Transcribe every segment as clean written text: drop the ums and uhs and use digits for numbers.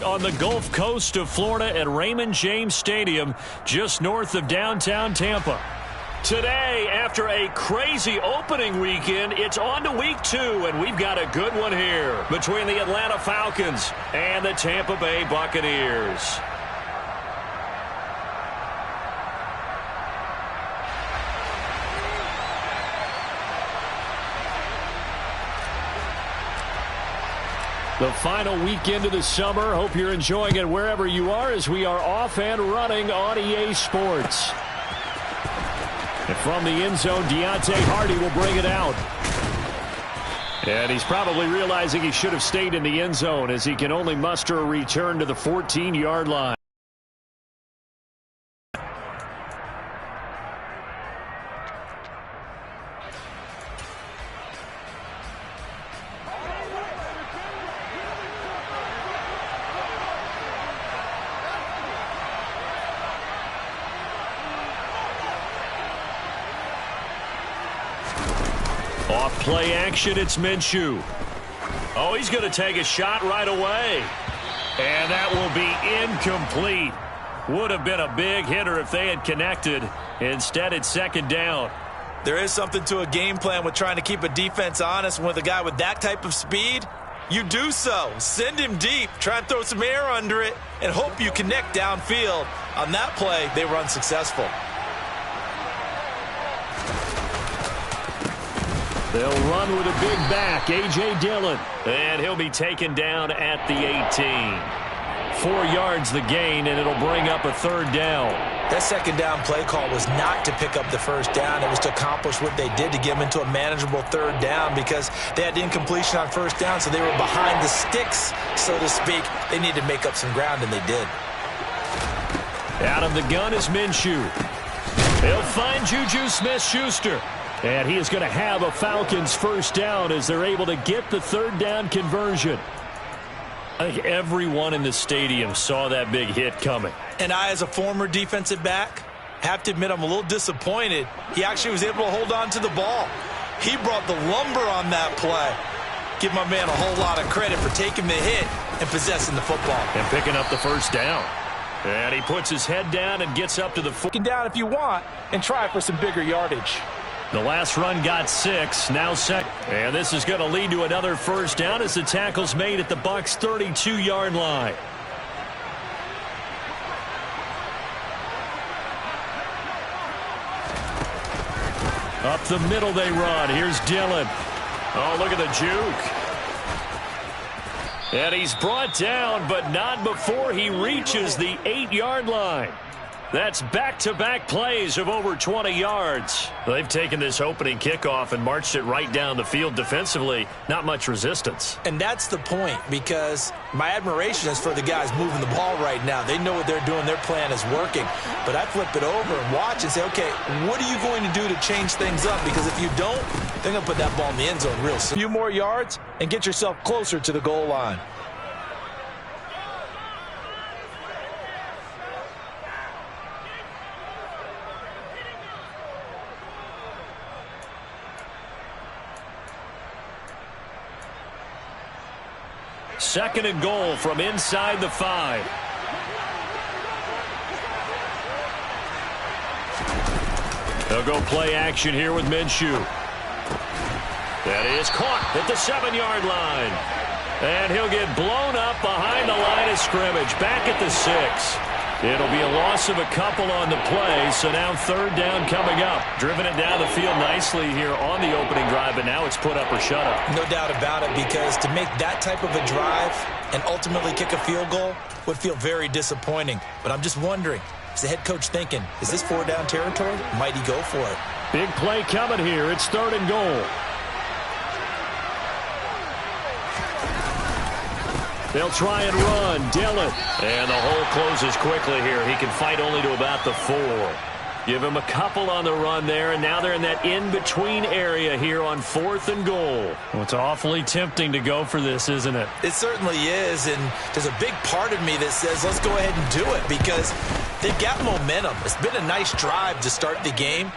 On the Gulf Coast of Florida at Raymond James Stadium, just north of downtown Tampa. Today, after a crazy opening weekend, it's on to week 2, and we've got a good one here between the Atlanta Falcons and the Tampa Bay Buccaneers. The final weekend of the summer. Hope you're enjoying it wherever you are as we are off and running on EA Sports. And from the end zone, Deontay Hardy will bring it out. And he's probably realizing he should have stayed in the end zone as he can only muster a return to the 14-yard line. Off play action, it's Minshew. Oh, he's going to take a shot right away. And that will be incomplete. Would have been a big hitter if they had connected. Instead, it's second down. There is something to a game plan with trying to keep a defense honest. And with a guy with that type of speed, you do so. Send him deep. Try and throw some air under it and hope you connect downfield. On that play, they were unsuccessful. They'll run with a big back, A.J. Dillon. And he'll be taken down at the 18. 4 yards the gain, and it'll bring up a third down. That second down play call was not to pick up the first down. It was to accomplish what they did to get them into a manageable third down because they had incompletion on first down, so they were behind the sticks, so to speak. They needed to make up some ground, and they did. Out of the gun is Minshew. He'll find Juju Smith-Schuster. And he is going to have a Falcons first down as they're able to get the third down conversion. I think everyone in the stadium saw that big hit coming. And I, as a former defensive back, have to admit I'm a little disappointed. He actually was able to hold on to the ball. He brought the lumber on that play. Give my man a whole lot of credit for taking the hit and possessing the football. And picking up the first down. And he puts his head down and gets up to the foot. Down if you want and try for some bigger yardage. The last run got 6, now second. And this is going to lead to another first down as the tackle's made at the Bucs' 32-yard line. Up the middle they run. Here's Dillon. Oh, look at the juke. And he's brought down, but not before he reaches the 8-yard line. That's back-to-back plays of over 20 yards. They've taken this opening kickoff and marched it right down the field defensively. Not much resistance. And that's the point, because my admiration is for the guys moving the ball right now. They know what they're doing. Their plan is working. But I flip it over and watch and say, okay, what are you going to do to change things up? Because if you don't, they're going to put that ball in the end zone real soon. A few more yards and get yourself closer to the goal line. Second and goal from inside the 5. They'll go play action here with Minshew. That is caught at the 7-yard line. And he'll get blown up behind the line of scrimmage. Back at the 6. It'll be a loss of a couple on the play, so now third down coming up. Driven it down the field nicely here on the opening drive, but now it's put up or shut up. No doubt about it, because to make that type of a drive and ultimately kick a field goal would feel very disappointing. But I'm just wondering, is the head coach thinking, is this 4-down territory? Might he go for it? Big play coming here. It's third and goal. They'll try and run. Dillon. And the hole closes quickly here. He can fight only to about the 4. Give him a couple on the run there, and now they're in that in-between area here on 4th and goal. Well, it's awfully tempting to go for this, isn't it? It certainly is, and there's a big part of me that says let's go ahead and do it because they've got momentum. It's been a nice drive to start the game,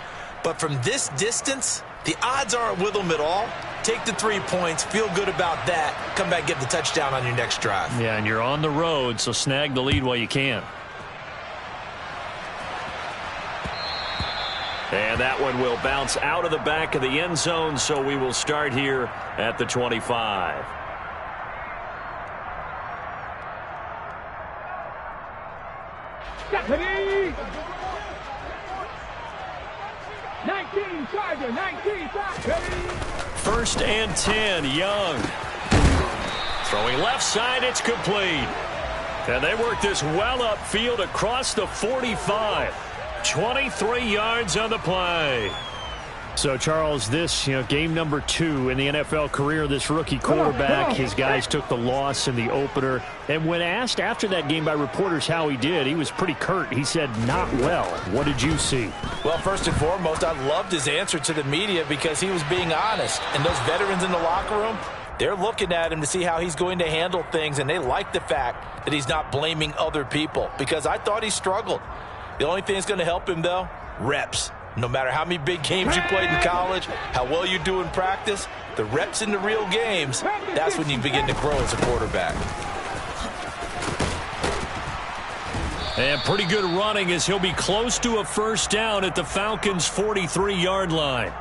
but from this distance, the odds aren't with them at all. take the 3 points, feel good about that, come back and get the touchdown on your next drive. Yeah, and you're on the road, so snag the lead while you can. And that one will bounce out of the back of the end zone, so we will start here at the 25. Cpd 19 Charger, 19 Cpd. First and 10, Young. Throwing left side, it's complete. And they work this well upfield across the 45. 23 yards on the play. So, Charles, this, game number 2 in the NFL career, this rookie quarterback, his guys took the loss in the opener. And when asked after that game by reporters how he did, he was pretty curt. He said, not well. What did you see? Well, first and foremost, I loved his answer to the media because he was being honest. And those veterans in the locker room, they're looking at him to see how he's going to handle things. And they like the fact that he's not blaming other people because I thought he struggled. The only thing that's going to help him, though, reps. No matter how many big games you played in college, how well you do in practice, the reps in the real games, that's when you begin to grow as a quarterback. And pretty good running as he'll be close to a first down at the Falcons' 43-yard line.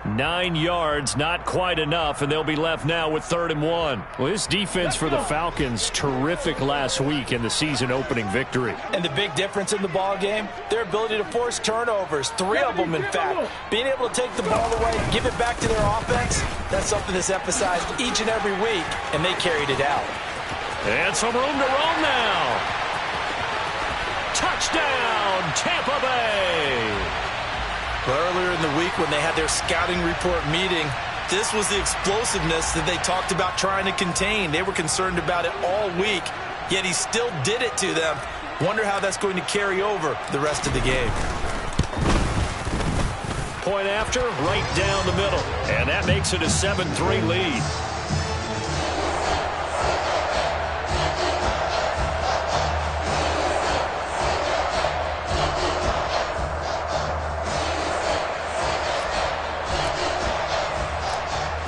9 yards, not quite enough, and they'll be left now with 3rd and 1. Well, this defense for the Falcons, terrific last week in the season-opening victory. And the big difference in the ball game, their ability to force turnovers, 3 of them, in fact. Being able to take the ball away, give it back to their offense, that's something that's emphasized each and every week, and they carried it out. And some room to roam now. Touchdown, Tampa Bay. Earlier in the week when they had their scouting report meeting, this was the explosiveness that they talked about trying to contain. They were concerned about it all week, yet he still did it to them. Wonder how that's going to carry over the rest of the game. Point after, right down the middle. And that makes it a 7-3 lead.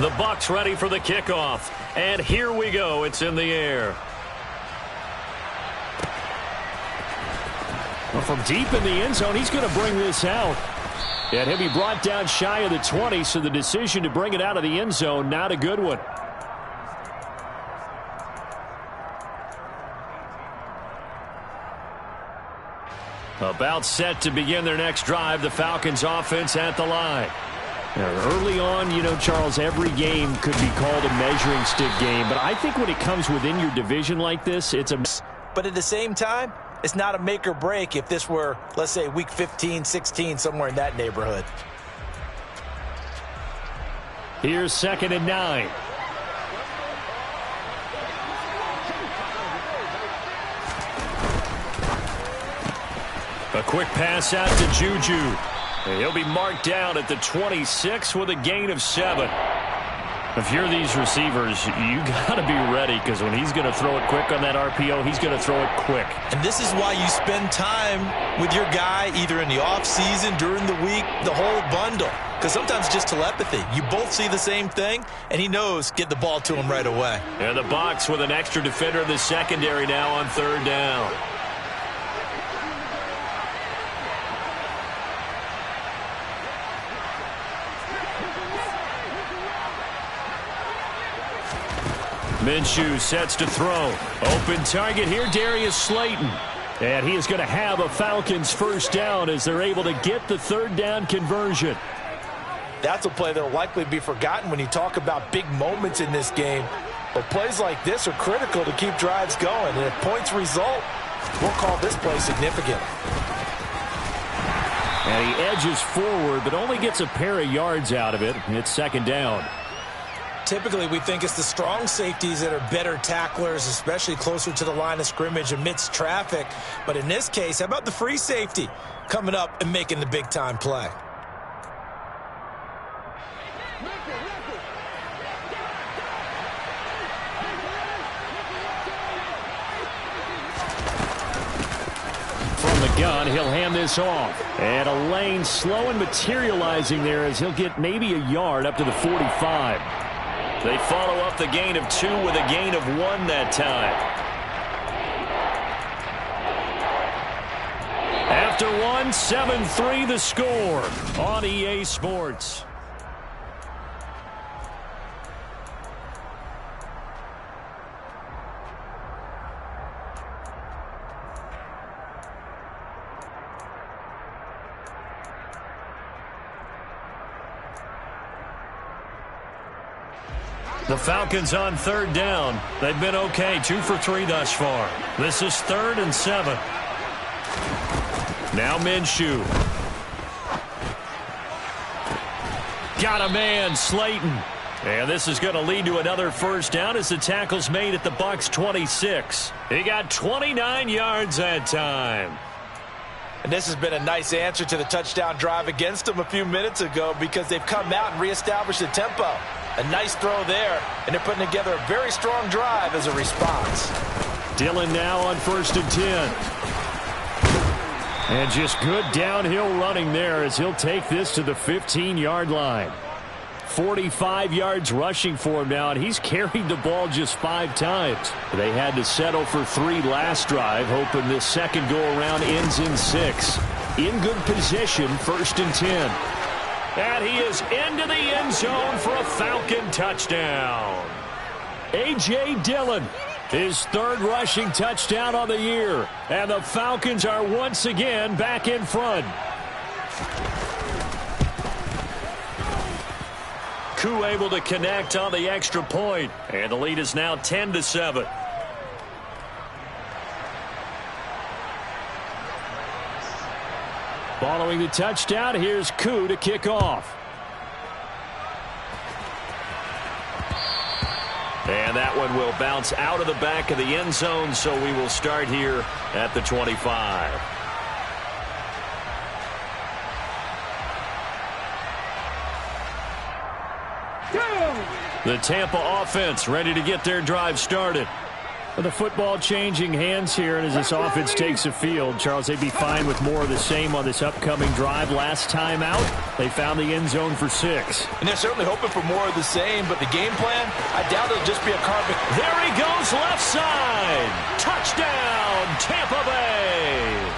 The Bucs ready for the kickoff. And here we go. It's in the air. Well, from deep in the end zone, he's going to bring this out. And he'll be brought down shy of the 20, so the decision to bring it out of the end zone, not a good one. About set to begin their next drive, the Falcons offense at the line. Now, early on, Charles, every game could be called a measuring stick game. But I think when it comes within your division like this, it's a... But at the same time, it's not a make or break if this were, let's say, week 15, 16, somewhere in that neighborhood. Here's 2nd and 9. A quick pass out to Juju. He'll be marked down at the 26 with a gain of 7. If you're these receivers, you got to be ready because when he's going to throw it quick on that RPO, he's going to throw it quick. And this is why you spend time with your guy either in the offseason, during the week, the whole bundle. Because sometimes it's just telepathy. You both see the same thing, and he knows get the ball to him right away. And the Bucs with an extra defender in the secondary now on 3rd down. Minshew sets to throw. Open target here, Darius Slayton. And he is going to have a Falcons first down as they're able to get the 3rd down conversion. That's a play that will likely be forgotten when you talk about big moments in this game. But plays like this are critical to keep drives going. And if points result, we'll call this play significant. And he edges forward, but only gets a pair of yards out of it. It's 2nd down. Typically, we think it's the strong safeties that are better tacklers, especially closer to the line of scrimmage amidst traffic. But in this case, how about the free safety coming up and making the big-time play? From the gun, he'll hand this off. And a lane slow and materializing there as he'll get maybe a yard up to the 45. They follow up the gain of 2 with a gain of 1 that time. After 1, 7-3 the score on EA Sports. The Falcons on 3rd down. They've been okay, 2 for 3 thus far. This is 3rd and 7. Now Minshew. Got a man, Slayton. And this is going to lead to another first down as the tackle's made at the Bucs 26. He got 29 yards that time. And this has been a nice answer to the touchdown drive against them a few minutes ago because they've come out and reestablished the tempo. A nice throw there, and they're putting together a very strong drive as a response. Dillon now on 1st and 10. And just good downhill running there as he'll take this to the 15-yard line. 45 yards rushing for him now, and he's carried the ball just 5 times. They had to settle for 3 last drive, hoping this second go-around ends in 6. In good position, 1st and 10. And he is into the end zone for a Falcon touchdown. A.J. Dillon, his 3rd rushing touchdown on the year. And the Falcons are once again back in front. Koo able to connect on the extra point. And the lead is now 10-7. Following the touchdown, here's Koo to kick off. And that one will bounce out of the back of the end zone, so we will start here at the 25. The Tampa offense ready to get their drive started. The football changing hands here, and as this offense takes the field, Charles, they'd be fine with more of the same on this upcoming drive. Last time out, they found the end zone for 6. And they're certainly hoping for more of the same, but the game plan, I doubt it'll just be a carbon. There he goes, left side. Touchdown, Tampa Bay.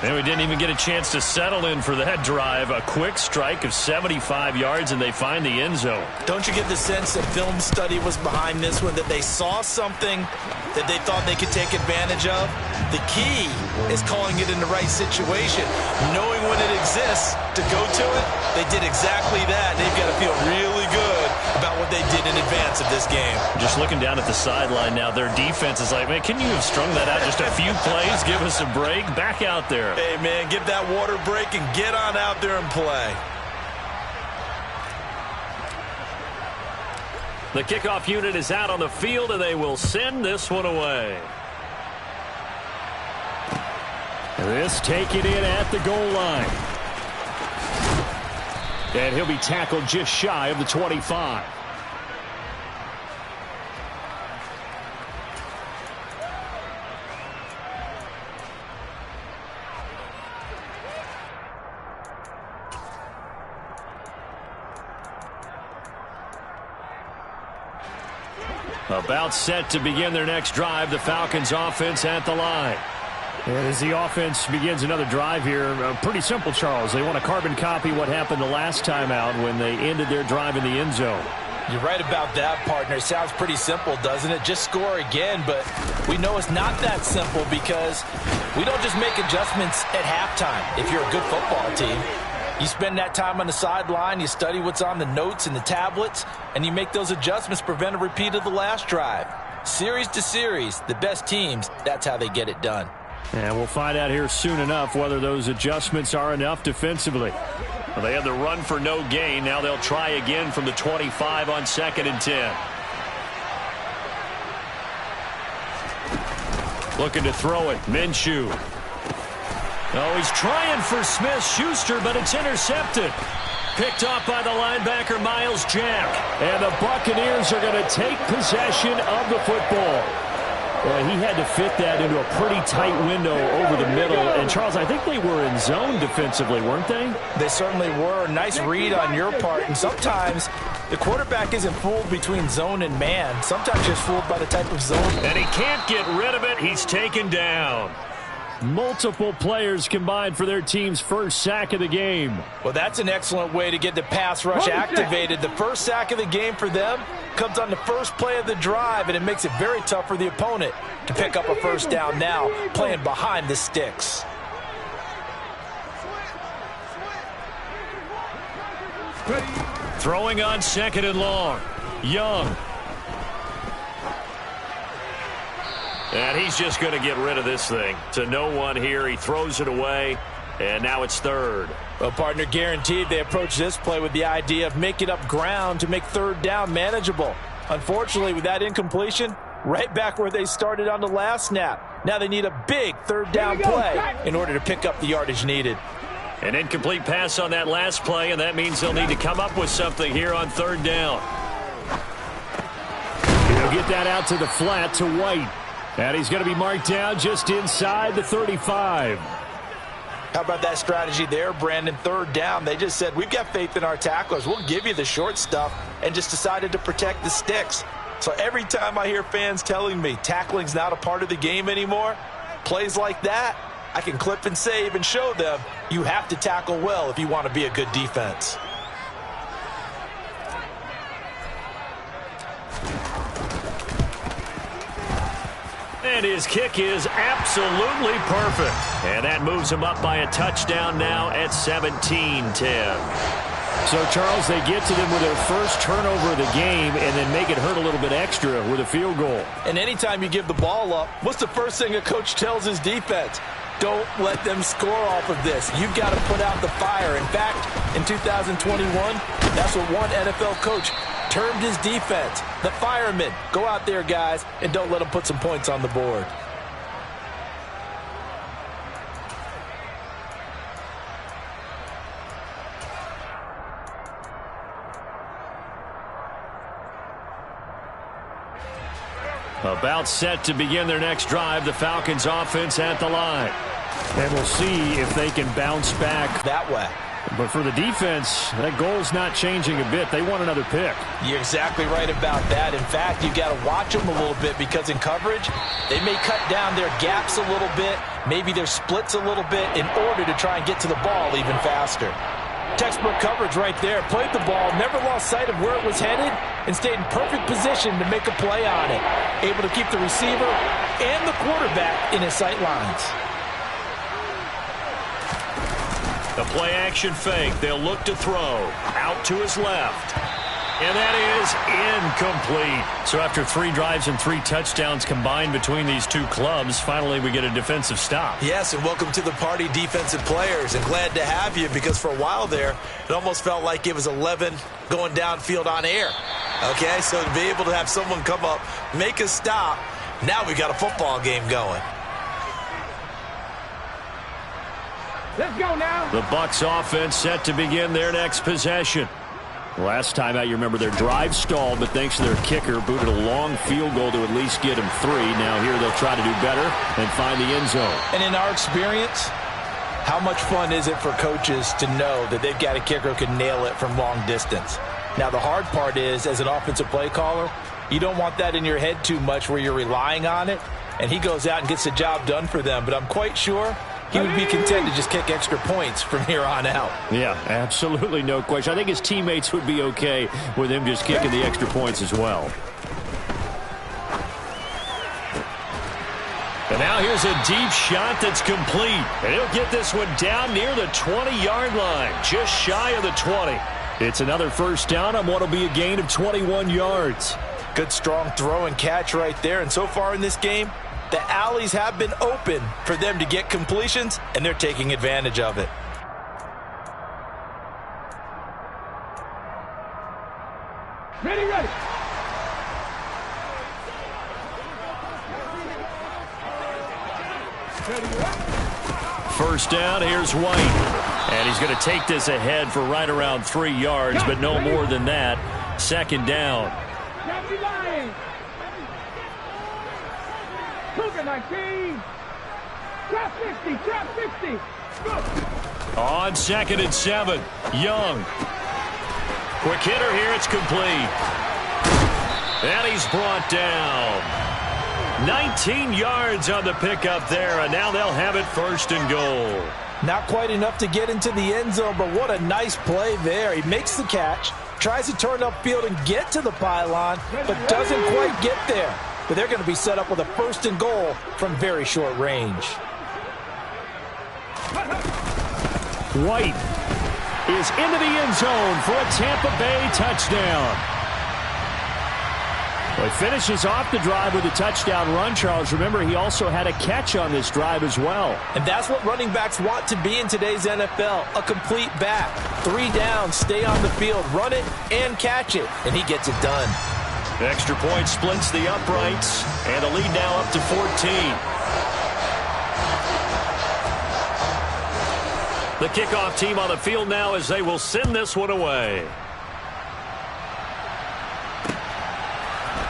And we didn't even get a chance to settle in for that drive. A quick strike of 75 yards, and they find the end zone. Don't you get the sense that film study was behind this one, that they saw something that they thought they could take advantage of? The key is calling it in the right situation, knowing when it exists to go to it. They did exactly that. They've got to feel really good about what they did in advance of this game. Just looking down at the sideline now, their defense is like, man, can you have strung that out just a few plays? Give us a break. Back out there. Hey, man, give that water break and get on out there and play. The kickoff unit is out on the field, and they will send this one away. This taken in at the goal line. And he'll be tackled just shy of the 25. About set to begin their next drive, the Falcons offense at the line. And as the offense begins another drive here, pretty simple, Charles. They want to carbon copy what happened the last time out when they ended their drive in the end zone. You're right about that, partner. It sounds pretty simple, doesn't it? Just score again, but we know it's not that simple because we don't just make adjustments at halftime if you're a good football team. You spend that time on the sideline, you study what's on the notes and the tablets, and you make those adjustments, prevent a repeat of the last drive. Series to series, the best teams, that's how they get it done. And we'll find out here soon enough whether those adjustments are enough defensively. Well, they had the run for no gain. Now they'll try again from the 25 on 2nd and 10. Looking to throw it, Minshew. Oh, he's trying for Smith-Schuster, but it's intercepted. Picked off by the linebacker, Miles Jack. And the Buccaneers are going to take possession of the football. Well, he had to fit that into a pretty tight window over the middle. And, Charles, I think they were in zone defensively, weren't they? They certainly were. Nice read on your part. And sometimes the quarterback isn't fooled between zone and man. Sometimes just fooled by the type of zone. And he can't get rid of it. He's taken down. Multiple players combined for their team's first sack of the game. Well, that's an excellent way to get the pass rush activated. The first sack of the game for them comes on the first play of the drive, and it makes it very tough for the opponent to pick up a first down now, playing behind the sticks. Throwing on 2nd and long. Young. And he's just going to get rid of this thing. To no one here. He throws it away. And now it's 3rd. Well, partner, guaranteed they approach this play with the idea of making up ground to make 3rd down manageable. Unfortunately, with that incompletion, right back where they started on the last snap. Now they need a big 3rd down play in order to pick up the yardage needed. An incomplete pass on that last play, and that means they'll need to come up with something here on 3rd down. He'll get that out to the flat to White. And he's going to be marked down just inside the 35. How about that strategy there, Brandon? 3rd down. They just said, we've got faith in our tacklers. We'll give you the short stuff, and just decided to protect the sticks. So every time I hear fans telling me tackling's not a part of the game anymore, plays like that, I can clip and save and show them you have to tackle well if you want to be a good defense. And his kick is absolutely perfect. And that moves him up by a touchdown now at 17-10. So, Charles, they get to them with their first turnover of the game and then make it hurt a little bit extra with a field goal. And anytime you give the ball up, what's the first thing a coach tells his defense? Don't let them score off of this. You've got to put out the fire. In fact, in 2021, that's what one NFL coach termed his defense. The firemen. Go out there, guys, and don't let them put some points on the board. About set to begin their next drive, the Falcons offense at the line. And we'll see if they can bounce back that way. But for the defense, that goal's not changing a bit. They want another pick. You're exactly right about that. In fact, you've got to watch them a little bit because in coverage, they may cut down their gaps a little bit, maybe their splits a little bit in order to try and get to the ball even faster. Textbook coverage right there. Played the ball, never lost sight of where it was headed, and stayed in perfect position to make a play on it. Able to keep the receiver and the quarterback in his sight lines. The play action fake. They'll look to throw. Out to his left. And that is incomplete. So after 3 drives and 3 touchdowns combined between these two clubs, finally we get a defensive stop. Yes, and welcome to the party, defensive players. And glad to have you because for a while there, it almost felt like it was 11 going downfield on air. Okay, so to be able to have someone come up, make a stop, now we've got a football game going. Let's go now. The Bucs offense set to begin their next possession. Last time out, you remember their drive stalled, but thanks to their kicker, booted a long field goal to at least get them 3. Now here they'll try to do better and find the end zone. And in our experience, how much fun is it for coaches to know that they've got a kicker who can nail it from long distance? Now the hard part is, as an offensive play caller, you don't want that in your head too much where you're relying on it, and he goes out and gets the job done for them. But I'm quite sure he would be content to just kick extra points from here on out. Yeah, absolutely no question. I think his teammates would be okay with him just kicking the extra points as well. And now here's a deep shot that's complete. And he'll get this one down near the 20-yard line, just shy of the 20. It's another first down on what will be a gain of 21 yards. Good strong throw and catch right there. And so far in this game, the alleys have been open for them to get completions, and they're taking advantage of it. Ready, ready. First down, here's White. And he's going to take this ahead for right around 3 yards, but no more than that. Second down. Cougar 19. Trap 60, trap 60. Go. On 2nd and 7, Young. Quick hitter here, it's complete. And he's brought down. 19 yards on the pickup there, and now they'll have it 1st and goal. Not quite enough to get into the end zone, but what a nice play there. He makes the catch, tries to turn upfield and get to the pylon, but doesn't quite get there. But they're going to be set up with a 1st and goal from very short range. White is into the end zone for a Tampa Bay touchdown. Well, he finishes off the drive with a touchdown run, Charles. Remember, he also had a catch on this drive as well. And that's what running backs want to be in today's NFL, a complete back. 3 downs, stay on the field, run it, and catch it. And he gets it done. The extra point splits the uprights, and the lead now up to 14. The kickoff team on the field now as they will send this one away.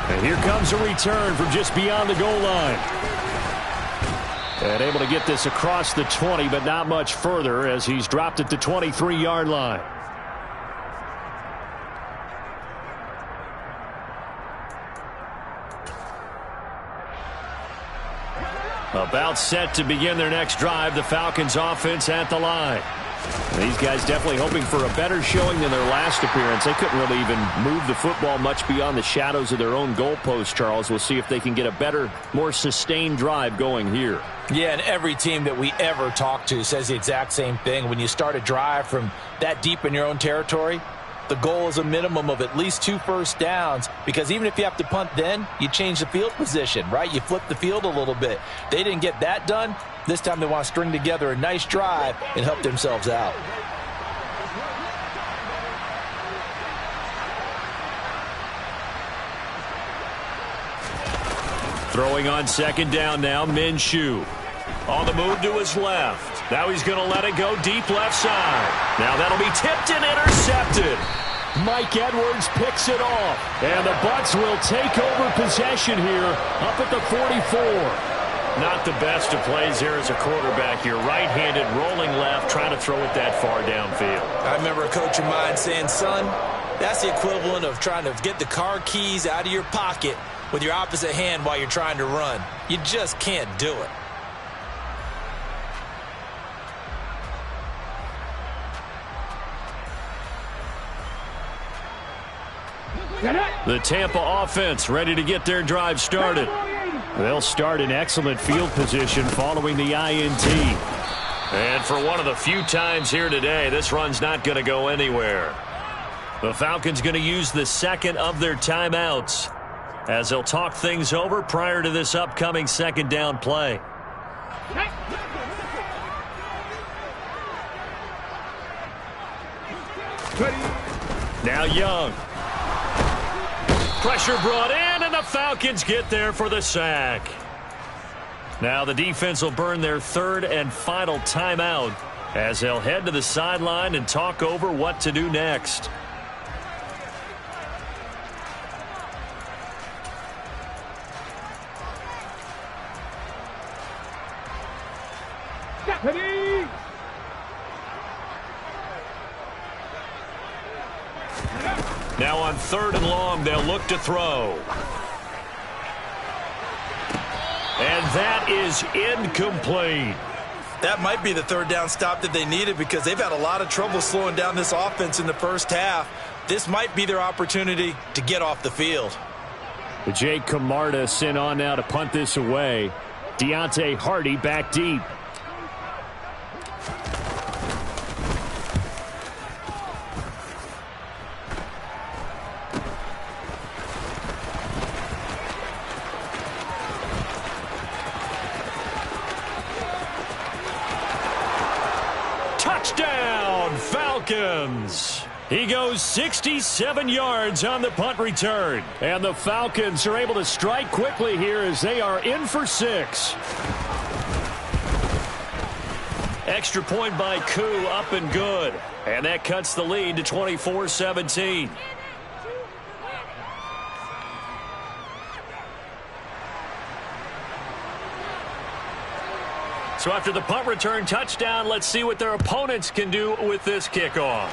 And here comes a return from just beyond the goal line. And able to get this across the 20, but not much further as he's dropped at the 23-yard line. About set to begin their next drive, the Falcons offense at the line. These guys definitely hoping for a better showing than their last appearance. They couldn't really even move the football much beyond the shadows of their own goalpost, Charles. We'll see if they can get a better, more sustained drive going here. Yeah, and every team that we ever talk to says the exact same thing. When you start a drive from that deep in your own territory, the goal is a minimum of at least 2 first downs, because even if you have to punt then, you change the field position, right? You flip the field a little bit. They didn't get that done. This time they want to string together a nice drive and help themselves out. Throwing on 2nd down now, Minshew. On the move to his left. Now he's going to let it go deep left side. Now that'll be tipped and intercepted. Mike Edwards picks it off. And the Bucs will take over possession here up at the 44. Not the best of plays here as a quarterback. You're right-handed, rolling left, trying to throw it that far downfield. I remember a coach of mine saying, son, that's the equivalent of trying to get the car keys out of your pocket with your opposite hand while you're trying to run. You just can't do it. The Tampa offense ready to get their drive started. They'll start in excellent field position following the INT. And for one of the few times here today, this run's not going to go anywhere. The Falcons going to use the 2nd of their timeouts as they'll talk things over prior to this upcoming 2nd down play. Now Young. Pressure brought in, and the Falcons get there for the sack. Now the defense will burn their 3rd and final timeout as they'll head to the sideline and talk over what to do next. Cpd. Now on 3rd and long, they'll look to throw. And that is incomplete. That might be the 3rd down stop that they needed, because they've had a lot of trouble slowing down this offense in the first half. This might be their opportunity to get off the field. Jake Camarda sent on now to punt this away. Deontay Hardy back deep. Touchdown, Falcons! He goes 67 yards on the punt return. And the Falcons are able to strike quickly here as they are in for 6. Extra point by Koo, up and good. And that cuts the lead to 24-17. So after the punt return touchdown, let's see what their opponents can do with this kickoff.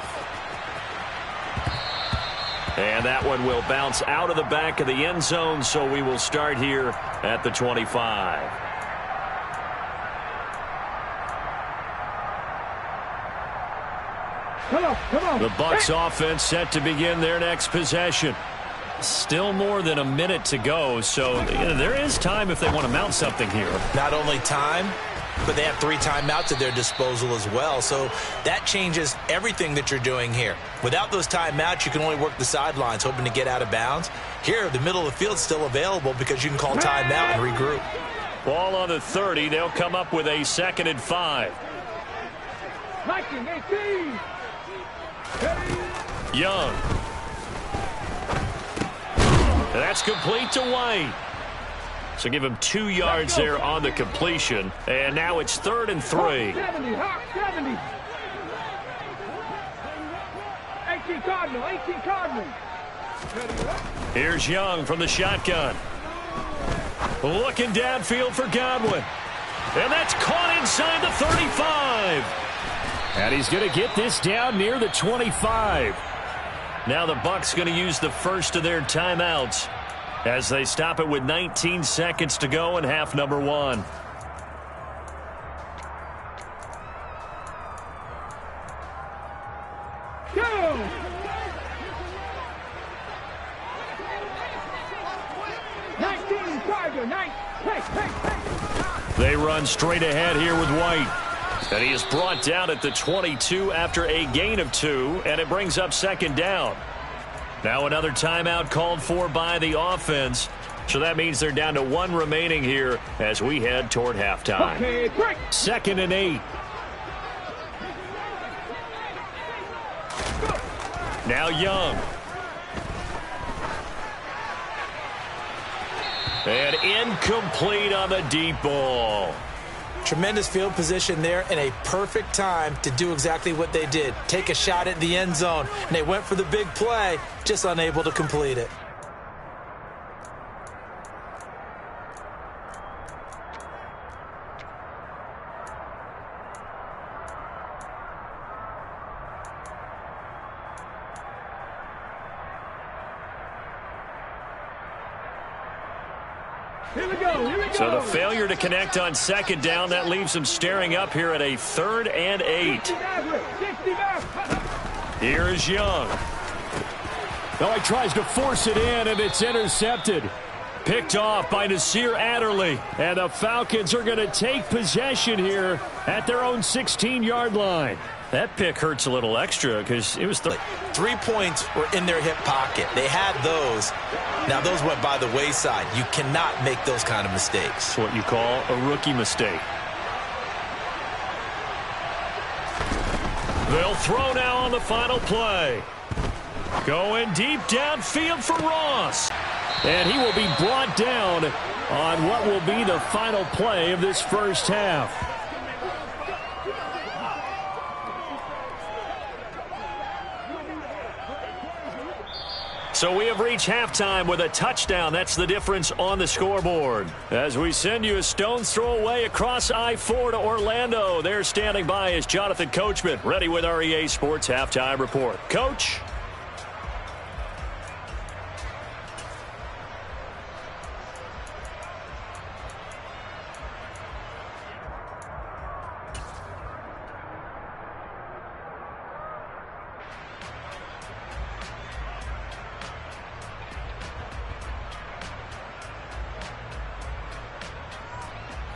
And that one will bounce out of the back of the end zone, so we will start here at the 25. Come on. The Bucs offense set to begin their next possession. Still more than a minute to go, so there is time if they want to mount something here. Not only time, but they have 3 timeouts at their disposal as well. So that changes everything that you're doing here. Without those timeouts, you can only work the sidelines, hoping to get out of bounds. Here, the middle of the field is still available because you can call timeout and regroup. Ball on the 30. They'll come up with a 2nd and 5. 18. Young. That's complete to White. So give him 2 yards there on the completion. And now it's 3rd and 3. 70. 18 Cardinal. Here's Young from the shotgun. Looking downfield for Godwin. And that's caught inside the 35. And he's going to get this down near the 25. Now the Bucs going to use the first of their timeouts as they stop it with 19 seconds to go in half number 1. Go! They run straight ahead here with White. And he is brought down at the 22 after a gain of 2, and it brings up 2nd down. Now another timeout called for by the offense. So that means they're down to 1 remaining here as we head toward halftime. Okay, 2nd and 8. Now Young. And incomplete on the deep ball. Tremendous field position there and a perfect time to do exactly what they did. Take a shot at the end zone. And they went for the big play, just unable to complete it. Here we go. So the failure to connect on 2nd down, that leaves them staring up here at a 3rd and 8. Here's Young. Now he tries to force it in, and it's intercepted. Picked off by Nasir Adderley. And the Falcons are going to take possession here at their own 16-yard line. That pick hurts a little extra because it was 3 points were in their hip pocket. They had those. Now, those went by the wayside. You cannot make those kind of mistakes. What you call a rookie mistake. They'll throw now on the final play. Going deep downfield for Ross. And he will be brought down on what will be the final play of this first half. So we have reached halftime with a touchdown. That's the difference on the scoreboard. As we send you a stone's throw away across I-4 to Orlando. There standing by is Jonathan Coachman, ready with our EA Sports Halftime Report. Coach?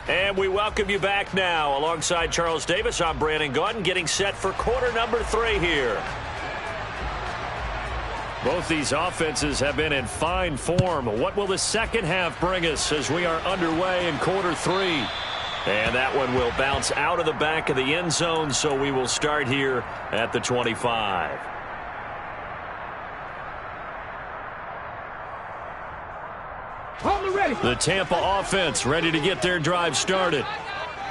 And we welcome you back now. Alongside Charles Davis, I'm Brandon Gaudin, getting set for quarter number 3 here. Both these offenses have been in fine form. What will the second half bring us as we are underway in quarter 3? And that one will bounce out of the back of the end zone, so we will start here at the 25. Ready. The Tampa offense ready to get their drive started.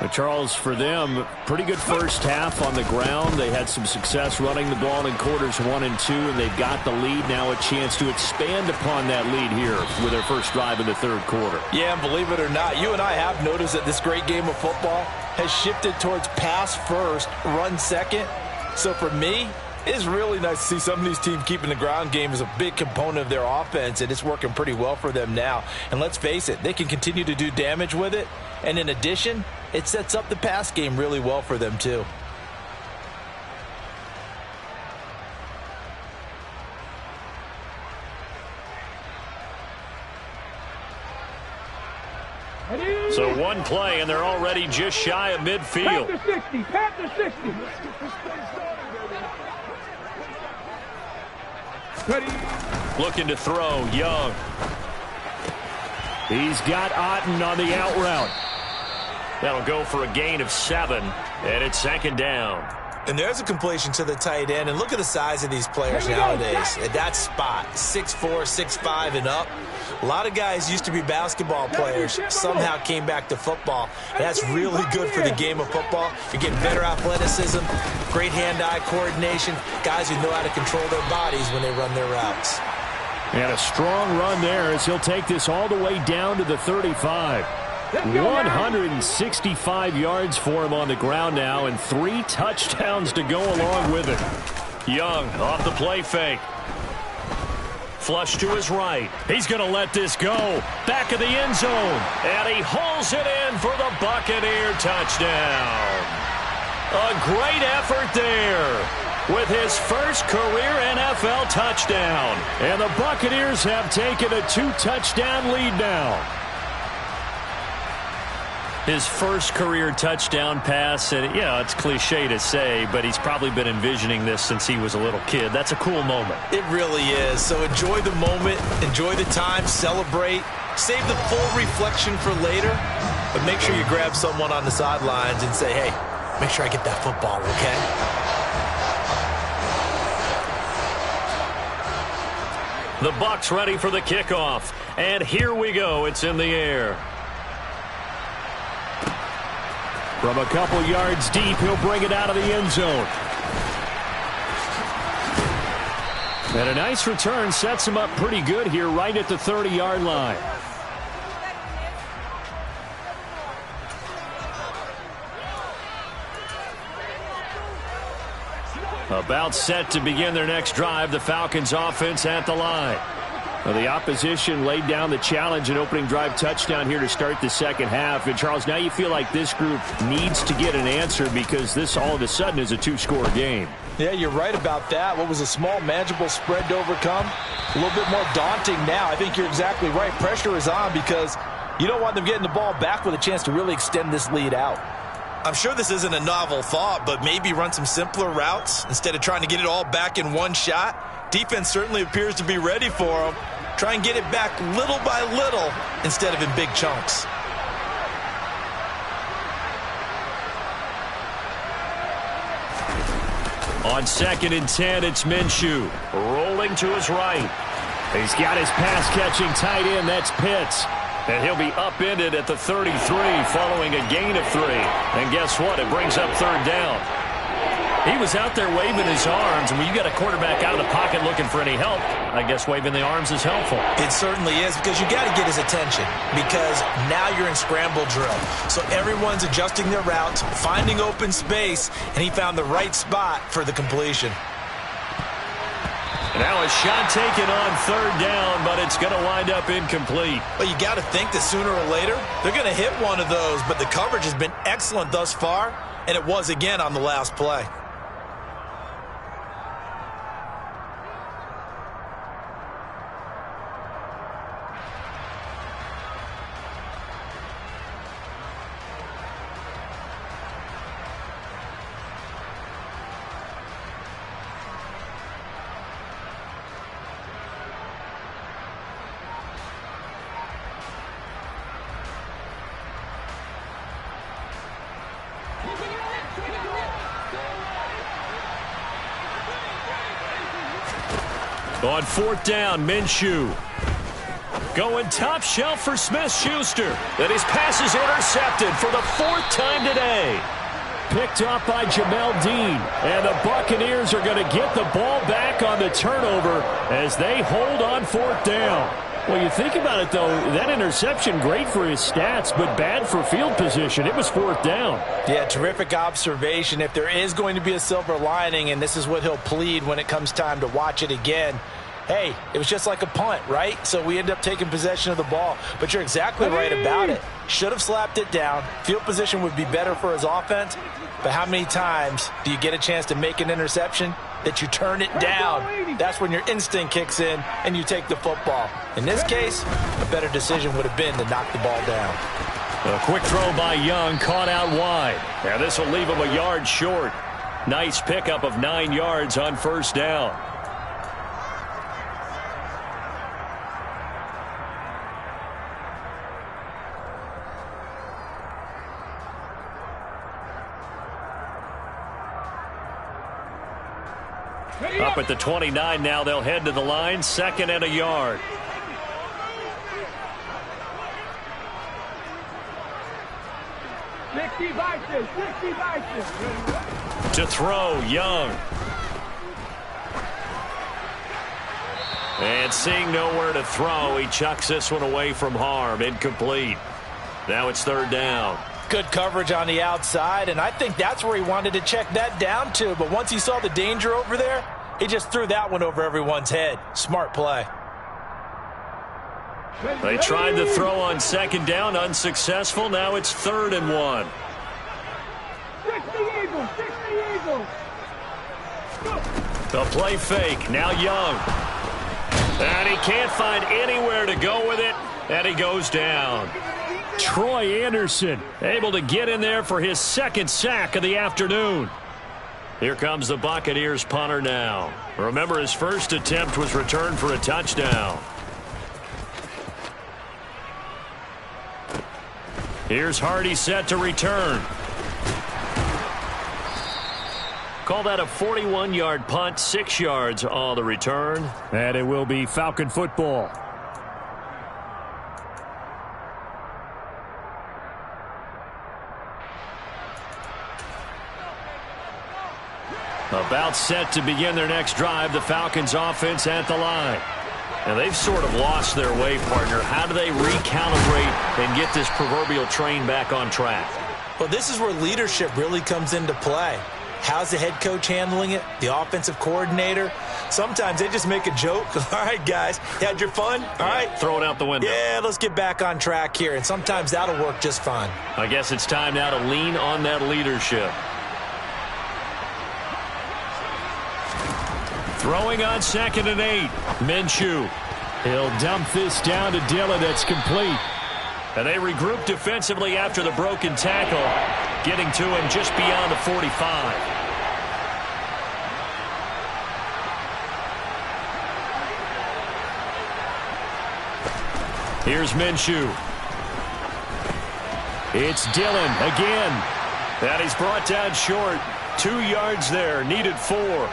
But Charles, for them, pretty good first half on the ground. They had some success running the ball in quarters 1 and 2, and they've got the lead. Now a chance to expand upon that lead here with their first drive in the third quarter. Yeah, and believe it or not, you and I have noticed that this great game of football has shifted towards pass first, run second. So for me, it's really nice to see some of these teams keeping the ground game as a big component of their offense, and it's working pretty well for them now. And let's face it, they can continue to do damage with it. And in addition, it sets up the pass game really well for them too. So one play, and they're already just shy of midfield. Pat to 60. Pat to 60. Ready. Looking to throw, Young. He's got Otten on the out route. That'll go for a gain of 7, and it's second down. And there's a completion to the tight end, and look at the size of these players nowadays. At that spot, 6'4", 6'5", and up. A lot of guys used to be basketball players, somehow came back to football. And that's really good for the game of football. You're getting better athleticism, great hand-eye coordination, guys who know how to control their bodies when they run their routes. And a strong run there as he'll take this all the way down to the 35. 165 yards for him on the ground now, and 3 touchdowns to go along with it. Young off the play fake. Flush to his right. He's going to let this go. Back of the end zone. And he hauls it in for the Buccaneer touchdown. A great effort there with his first career NFL touchdown. And the Buccaneers have taken a 2-touchdown lead now. His first career touchdown pass, and yeah, it's cliche to say, but he's probably been envisioning this since he was a little kid. That's a cool moment. It really is. So enjoy the moment, enjoy the time, celebrate, save the full reflection for later, but make sure you grab someone on the sidelines and say, hey, make sure I get that football, okay? The Bucs ready for the kickoff, and here we go. It's in the air. From a couple yards deep, he'll bring it out of the end zone. And a nice return sets him up pretty good here right at the 30-yard line. About set to begin their next drive, the Falcons offense at the line. Well, the opposition laid down the challenge and opening drive touchdown here to start the second half. And, Charles, now you feel like this group needs to get an answer because this all of a sudden is a 2-score game. Yeah, you're right about that. What was a small, manageable spread to overcome? A little bit more daunting now. I think you're exactly right. Pressure is on because you don't want them getting the ball back with a chance to really extend this lead out. I'm sure this isn't a novel thought, but maybe run some simpler routes instead of trying to get it all back in one shot. Defense certainly appears to be ready for them. Try and get it back little by little instead of in big chunks. On 2nd and 10, it's Minshew. Rolling to his right. He's got his pass-catching tight end. That's Pitts. And he'll be upended at the 33 following a gain of 3. And guess what? It brings up 3rd down. He was out there waving his arms, and when you got a quarterback out of the pocket looking for any help, I guess waving the arms is helpful. It certainly is, because you got to get his attention, because now you're in scramble drill. So everyone's adjusting their routes, finding open space, and he found the right spot for the completion. Now a shot taken on 3rd down, but it's going to wind up incomplete. Well, you got to think that sooner or later, they're going to hit one of those, but the coverage has been excellent thus far, and it was again on the last play. On 4th down, Minshew. Going top shelf for Smith-Schuster. And his pass is intercepted for the 4th time today. Picked off by Jamel Dean. And the Buccaneers are going to get the ball back on the turnover as they hold on 4th down. Well, you think about it, though, that interception, great for his stats, but bad for field position. It was 4th down. Yeah, terrific observation. If there is going to be a silver lining, and this is what he'll plead when it comes time to watch it again, hey, it was just like a punt, right? So we end up taking possession of the ball. But you're exactly right about it. Should have slapped it down. Field position would be better for his offense. But how many times do you get a chance to make an interception that you turn it down? That's when your instinct kicks in and you take the football. In this case, a better decision would have been to knock the ball down. A quick throw by Young, caught out wide. Now this will leave him a yard short. Nice pickup of 9 yards on 1st down. Up at the 29 now, they'll head to the line, 2nd and a yard. To throw, Young. And seeing nowhere to throw, he chucks this one away from harm. Incomplete. Now it's 3rd down. Good coverage on the outside, and I think that's where he wanted to check that down to. But once he saw the danger over there, he just threw that one over everyone's head. Smart play. They tried the throw on 2nd down, unsuccessful. Now it's 3rd and 1. 60 Eagles, 60 Eagles. The play fake, now Young. And he can't find anywhere to go with it, and he goes down. Troy Anderson able to get in there for his 2nd sack of the afternoon. Here comes the Buccaneers punter now. Remember, his first attempt was returned for a touchdown. Here's Hardy set to return. Call that a 41-yard punt, 6 yards on the return. And it will be Falcon football. About set to begin their next drive, the Falcons offense at the line. And they've sort of lost their way, partner. How do they recalibrate and get this proverbial train back on track? Well, this is where leadership really comes into play. How's the head coach handling it? The offensive coordinator? Sometimes they just make a joke. All right, guys, you had your fun? All right. Throw it out the window. Yeah, let's get back on track here. And sometimes that'll work just fine. I guess it's time now to lean on that leadership. Throwing on 2nd and 8. Minshew. He'll dump this down to Dillon. That's complete. And they regroup defensively after the broken tackle, getting to him just beyond the 45. Here's Minshew. It's Dillon again. And he's brought down short. 2 yards there. Needed 4.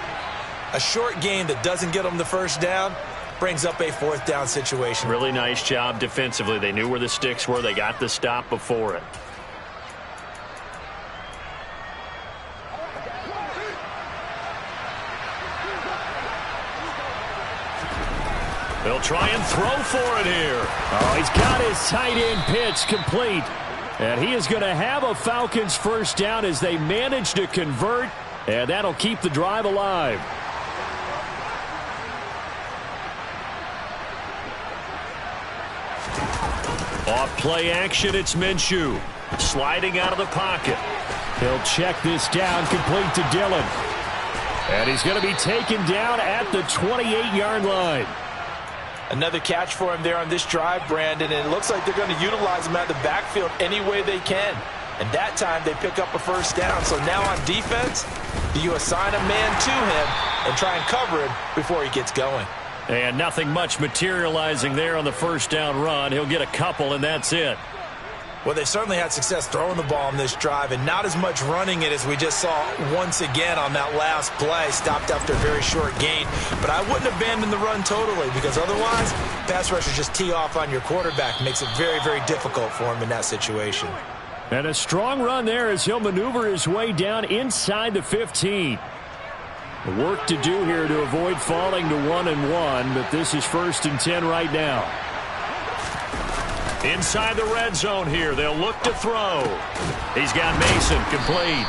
A short game that doesn't get them the first down brings up a 4th down situation. Really nice job defensively. They knew where the sticks were. They got the stop before it. They'll try and throw for it here. Oh, he's got his tight end pitch complete. And he is going to have a Falcons first down as they manage to convert. And that'll keep the drive alive. Off play action, it's Minshew. Sliding out of the pocket. He'll check this down, complete to Dillon. And he's going to be taken down at the 28-yard line. Another catch for him there on this drive, Brandon, and it looks like they're going to utilize him out of the backfield any way they can. And that time they pick up a first down. So now on defense, do you assign a man to him and try and cover him before he gets going? And nothing much materializing there on the first down run. He'll get a couple, and that's it. Well, they've certainly had success throwing the ball on this drive and not as much running it as we just saw once again on that last play. Stopped after a very short gain. But I wouldn't abandon the run totally because otherwise, pass rushers just tee off on your quarterback. Makes it very, very difficult for him in that situation. And a strong run there as he'll maneuver his way down inside the 15. Work to do here to avoid falling to 1-1, but this is 1st and 10 right now. Inside the red zone here, they'll look to throw. He's got Mason complete.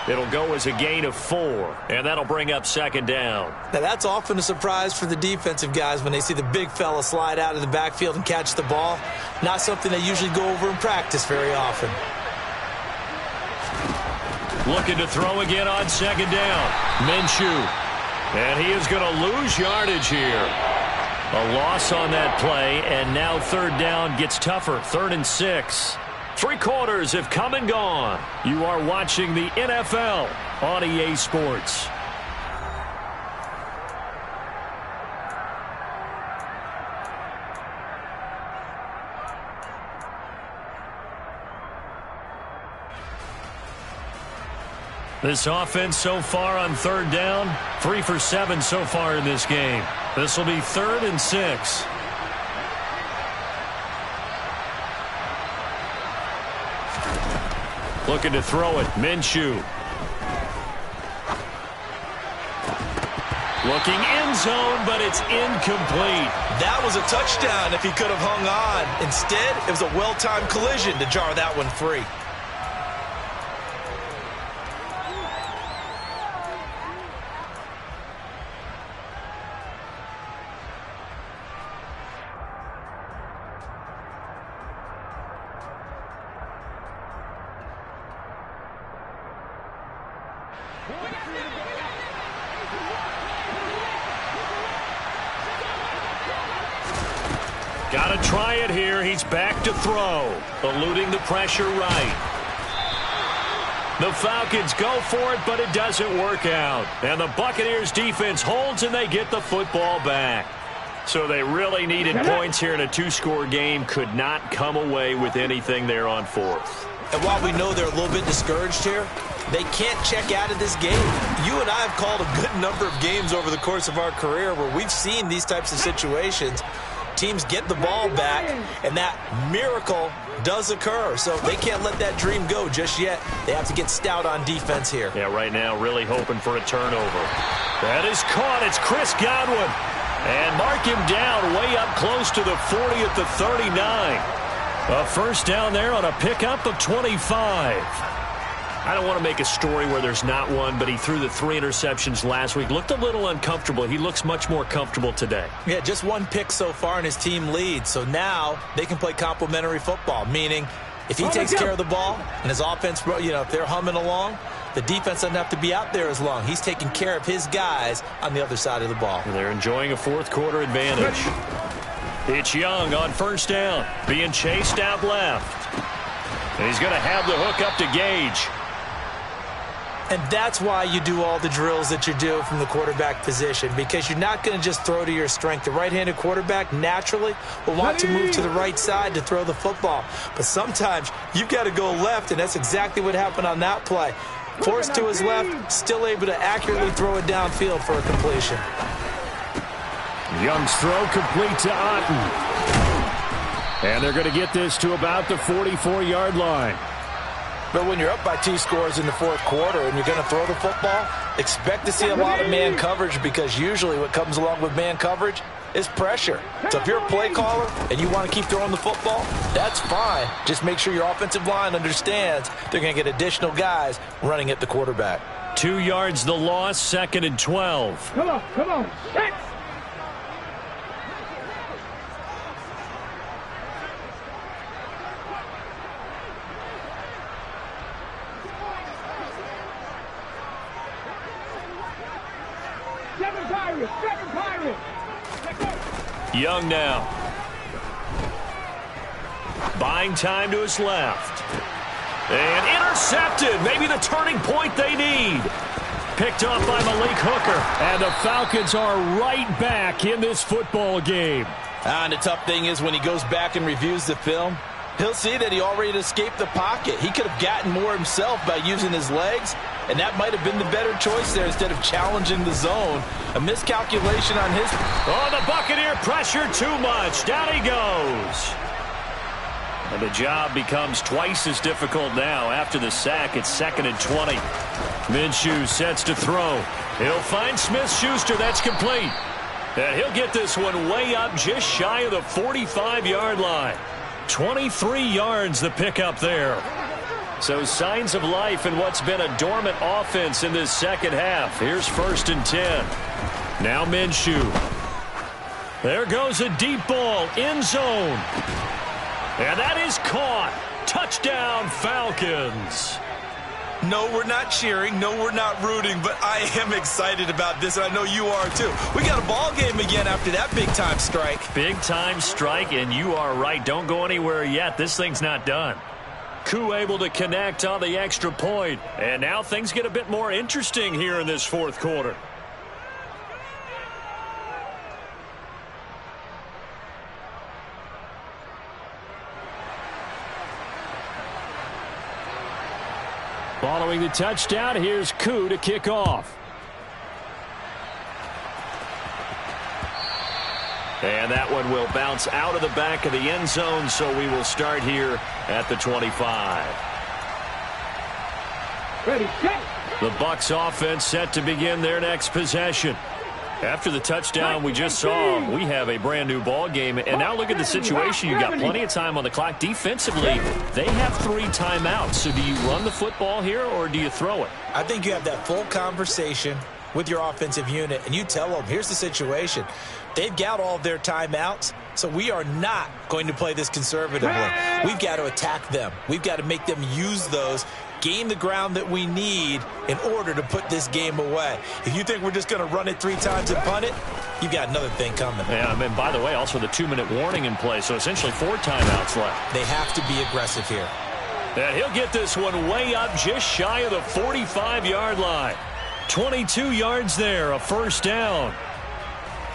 It'll go as a gain of 4, and that'll bring up 2nd down. Now, that's often a surprise for the defensive guys when they see the big fella slide out of the backfield and catch the ball. Not something they usually go over in practice very often. Looking to throw again on 2nd down. Minshew. And he is going to lose yardage here. A loss on that play, and now 3rd down gets tougher. 3rd and 6. 3 quarters have come and gone. You are watching the NFL on EA Sports. This offense so far on 3rd down, 3 for 7 so far in this game. This will be 3rd and 6. Looking to throw it, Minshew. Looking end zone, but it's incomplete. That was a touchdown if he could have hung on. Instead, it was a well-timed collision to jar that one free. Got to try it here. He's back to throw. Eluding the pressure right. The Falcons go for it, but it doesn't work out. And the Buccaneers defense holds, and they get the football back. So they really needed points here in a 2-score game. Could not come away with anything there on 4th. And while we know they're a little bit discouraged here, they can't check out of this game. You and I have called a good number of games over the course of our career where we've seen these types of situations. Teams get the ball back, and that miracle does occur. So they can't let that dream go just yet. They have to get stout on defense here. Yeah, right now really hoping for a turnover. That is caught. It's Chris Godwin. And mark him down way up close to the 40 at the 39. A 1st down there on a pickup of 25. I don't want to make a story where there's not one, but he threw the 3 interceptions last week. Looked a little uncomfortable. He looks much more comfortable today. Yeah, just 1 pick so far, and his team leads. So now they can play complementary football, meaning if he takes care of the ball and his offense, if they're humming along, the defense doesn't have to be out there as long. He's taking care of his guys on the other side of the ball. And they're enjoying a 4th quarter advantage. It's Young on 1st down, being chased out left. And he's going to have the hook up to Gage. And that's why you do all the drills that you do from the quarterback position, because you're not going to just throw to your strength. The right-handed quarterback naturally will want to move to the right side to throw the football. But sometimes you've got to go left, and that's exactly what happened on that play. Forced to his left, still able to accurately throw it downfield for a completion. Young's throw complete to Atl. And they're going to get this to about the 44-yard line. But when you're up by 2 scores in the 4th quarter and you're going to throw the football, expect to see a lot of man coverage, because usually what comes along with man coverage is pressure. So if you're a play caller and you want to keep throwing the football, that's fine. Just make sure your offensive line understands they're going to get additional guys running at the quarterback. 2 yards the loss, 2nd and 12. Come on, set. Seven Pirates. Young now. Buying time to his left. And intercepted. Maybe the turning point they need. Picked off by Malik Hooker. And the Falcons are right back in this football game. And the tough thing is when he goes back and reviews the film, He'll see that he already escaped the pocket. He could have gotten more himself by using his legs, and that might have been the better choice there instead of challenging the zone. A miscalculation on his... Oh, the Buccaneer pressure too much. Down he goes. And the job becomes twice as difficult now. After the sack, it's 2nd and 20. Minshew sets to throw. He'll find Smith-Schuster. That's complete. And he'll get this one way up just shy of the 45-yard line. 23 yards the pickup there. So signs of life in what's been a dormant offense in this second half. Here's 1st and 10. Now Minshew. There goes a deep ball. End zone. And that is caught. Touchdown, Falcons. No, we're not cheering. No, we're not rooting. But I am excited about this, and I know you are too. We got a ball game again after that big-time strike. Big-time strike, and you are right. Don't go anywhere yet. This thing's not done. Koo able to connect on the extra point. And now things get a bit more interesting here in this fourth quarter. Following the touchdown, here's Koo to kick off. And that one will bounce out of the back of the end zone, so we will start here at the 25. Ready, set. The Bucs offense set to begin their next possession. After the touchdown we just saw, we have a brand new ball game. And now look at the situation. You've got plenty of time on the clock. Defensively, they have 3 timeouts. So do you run the football here or do you throw it? I think you have that full conversation with your offensive unit, and you tell them, here's the situation. They've got all of their timeouts, so we are not going to play this conservatively. We've got to attack them. We've got to make them use those, gain the ground that we need in order to put this game away. If you think we're just going to run it 3 times and punt it, you've got another thing coming. Yeah, and by the way, also the 2-minute warning in play, so essentially 4 timeouts left. They have to be aggressive here. And he'll get this one way up just shy of the 45-yard line. 22 yards there, a first down.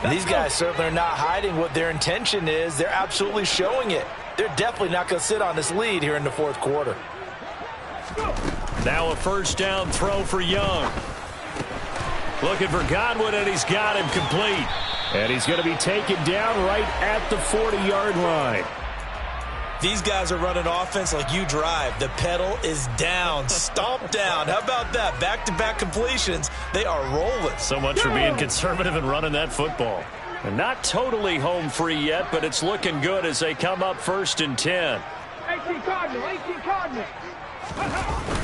And these guys certainly are not hiding what their intention is. They're absolutely showing it. They're definitely not going to sit on this lead here in the fourth quarter. Now a first down throw for Young. Looking for Godwin, and he's got him complete. And he's going to be taken down right at the 40-yard line. These guys are running offense like you drive. The pedal is down, stomp down. How about that? Back-to-back completions. They are rolling. So much for being conservative and running that football. And not totally home free yet, but it's looking good as they come up 1st and 10. 18 Cardinal, 18 Cardinal.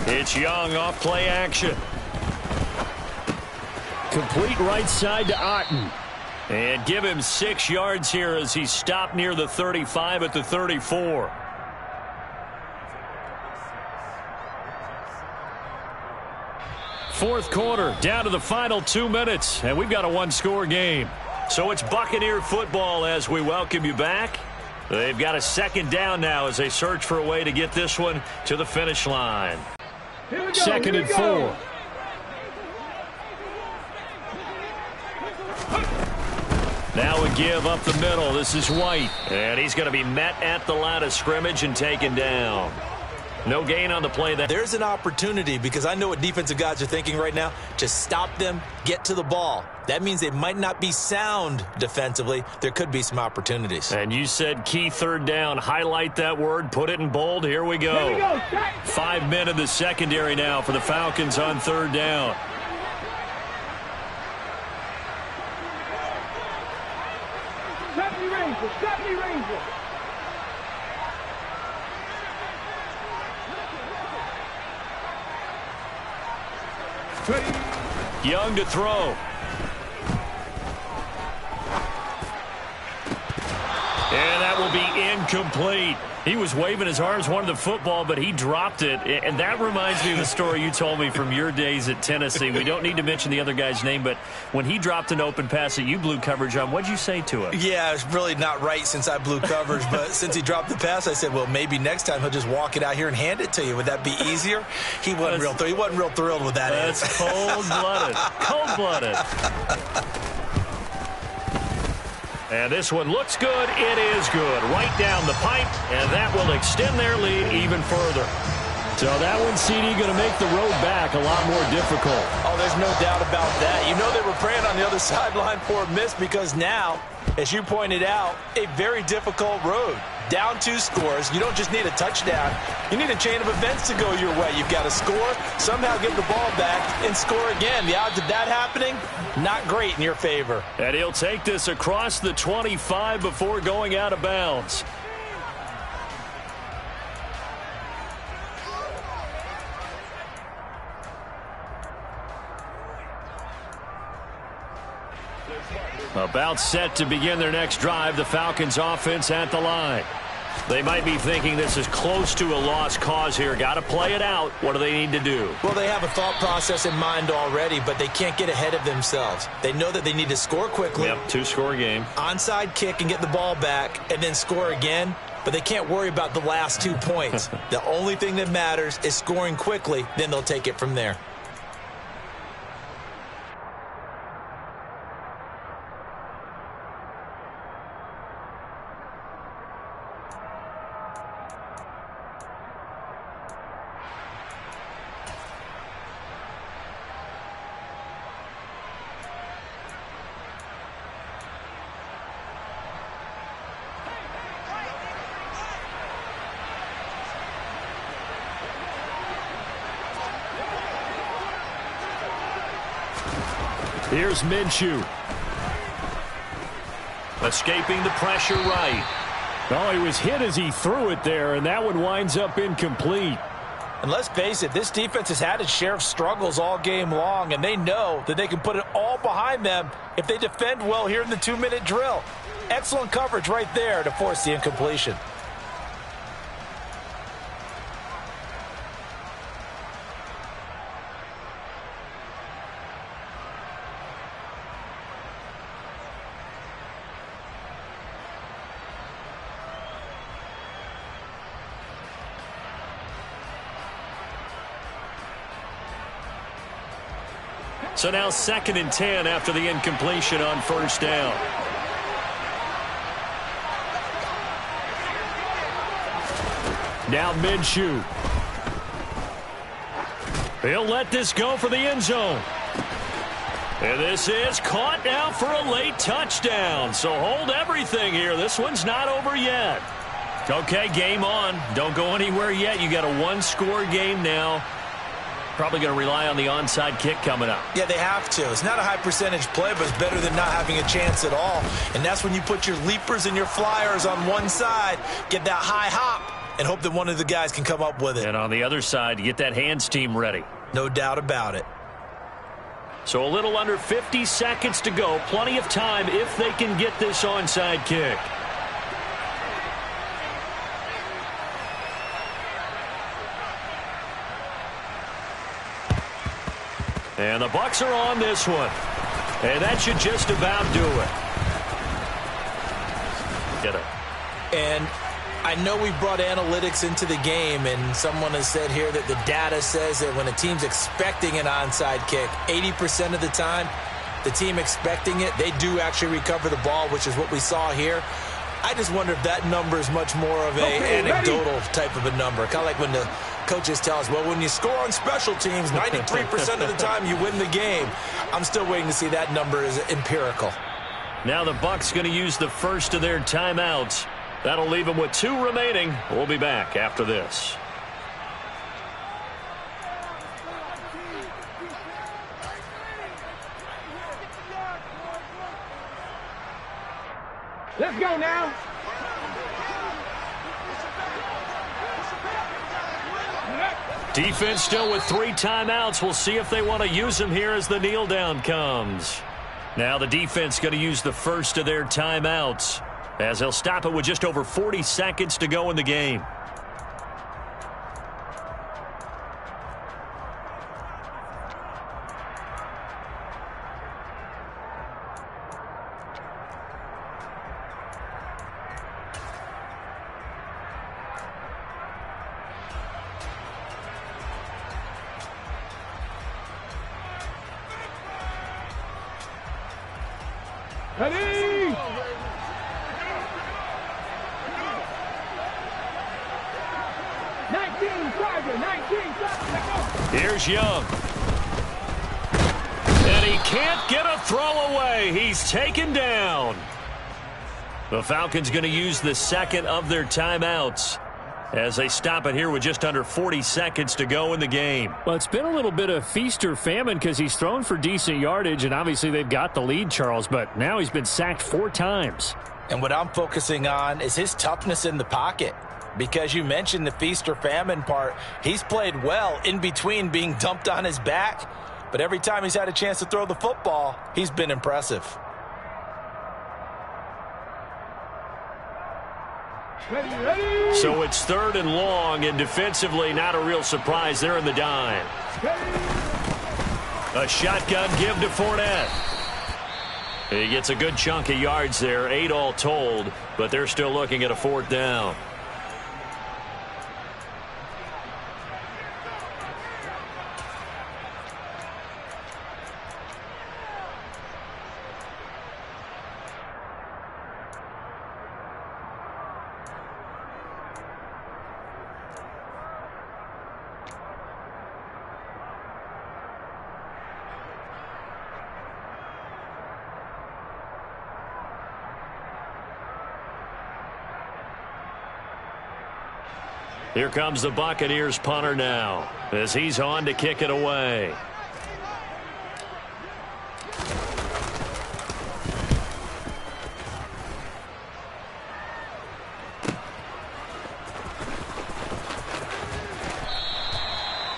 It's Young off play action. Complete right side to Otten. And give him 6 yards here as he stopped near the 35 at the 34. Fourth quarter, down to the final 2 minutes, and we've got a 1-score game. So it's Buccaneer football as we welcome you back. They've got a 2nd down now as they search for a way to get this one to the finish line. 2nd and 4. Now a give up the middle. This is White. And he's going to be met at the line of scrimmage and taken down. No gain on the play. There's an opportunity, because I know what defensive guys are thinking right now. Just stop them, get to the ball. That means they might not be sound defensively. There could be some opportunities. And you said key 3rd down. Highlight that word. Put it in bold. Here we go. 5 men in the secondary now for the Falcons on 3rd down. Young to throw. And that will be incomplete. He was waving his arms, wanted the football, but he dropped it. And that reminds me of the story you told me from your days at Tennessee. We don't need to mention the other guy's name, but when he dropped an open pass that you blew coverage on, what'd you say to him? Yeah, it's really not right since I blew coverage, but since he dropped the pass, I said, well, maybe next time he'll just walk it out here and hand it to you. Would that be easier? He wasn't real thrilled with that. That's cold-blooded. Cold-blooded. And this one looks good. It is good. Right down the pipe, and that will extend their lead even further. So that one, CD, going to make the road back a lot more difficult. Oh, there's no doubt about that. You know they were praying on the other sideline for a miss because now, as you pointed out, a very difficult road. Down 2 scores. You don't just need a touchdown. You need a chain of events to go your way. You've got to score, somehow get the ball back, and score again. The odds of that happening, not great in your favor. And he'll take this across the 25 before going out of bounds. About set to begin their next drive, the Falcons offense at the line. They might be thinking this is close to a lost cause here. Got to play it out. What do they need to do? Well, they have a thought process in mind already, but they can't get ahead of themselves. They know that they need to score quickly. Yep, 2-score game. Onside kick and get the ball back and then score again, but they can't worry about the last 2 points. The only thing that matters is scoring quickly, then they'll take it from there. Here's Minshew. Escaping the pressure right. Oh, he was hit as he threw it there, and that one winds up incomplete. And let's face it, this defense has had its share of struggles all game long, and they know that they can put it all behind them if they defend well here in the 2-minute drill. Excellent coverage right there to force the incompletion. So now 2nd and 10 after the incompletion on 1st down. Now Minshew. He'll let this go for the end zone. And this is caught now for a late touchdown. So hold everything here. This one's not over yet. Okay, game on. Don't go anywhere yet. You got a 1-score game now. Probably going to rely on the onside kick coming up. Yeah, they have to. It's not a high percentage play, but it's better than not having a chance at all. And that's when you put your leapers and your flyers on one side, get that high hop, and hope that one of the guys can come up with it. And on the other side, get that hands team ready. No doubt about it. So a little under 50 seconds to go. Plenty of time if they can get this onside kick. And the Bucs are on this one. And that should just about do it. Get it. And I know we brought analytics into the game, and someone has said here that the data says that when a team's expecting an onside kick, 80% of the time, the team expecting it, they do actually recover the ball, which is what we saw here. I just wonder if that number is much more of a anecdotal type of a number. Kind of like when the coaches tell us, well, when you score on special teams, 93% of the time you win the game. I'm still waiting to see that number is empirical. Now the Bucs going to use the first of their timeouts. That'll leave them with 2 remaining. We'll be back after this. Let's go now. Defense still with 3 timeouts. We'll see if they want to use them here as the kneel down comes. Now the defense going to use the first of their timeouts as they'll stop it with just over 40 seconds to go in the game. Ready? Here's Young. And he can't get a throw away. He's taken down. The Falcons going to use the second of their timeouts as they stop it here with just under 40 seconds to go in the game. Well, it's been a little bit of feast or famine because he's thrown for decent yardage, and obviously they've got the lead, Charles, but now he's been sacked 4 times. And what I'm focusing on is his toughness in the pocket. Because you mentioned the feast or famine part, he's played well in between being dumped on his back. But every time he's had a chance to throw the football, he's been impressive. So it's 3rd and long, and defensively not a real surprise there in the dime. A shotgun give to Fournette. He gets a good chunk of yards there, 8 all told, but they're still looking at a 4th down. Here comes the Buccaneers punter now as he's on to kick it away.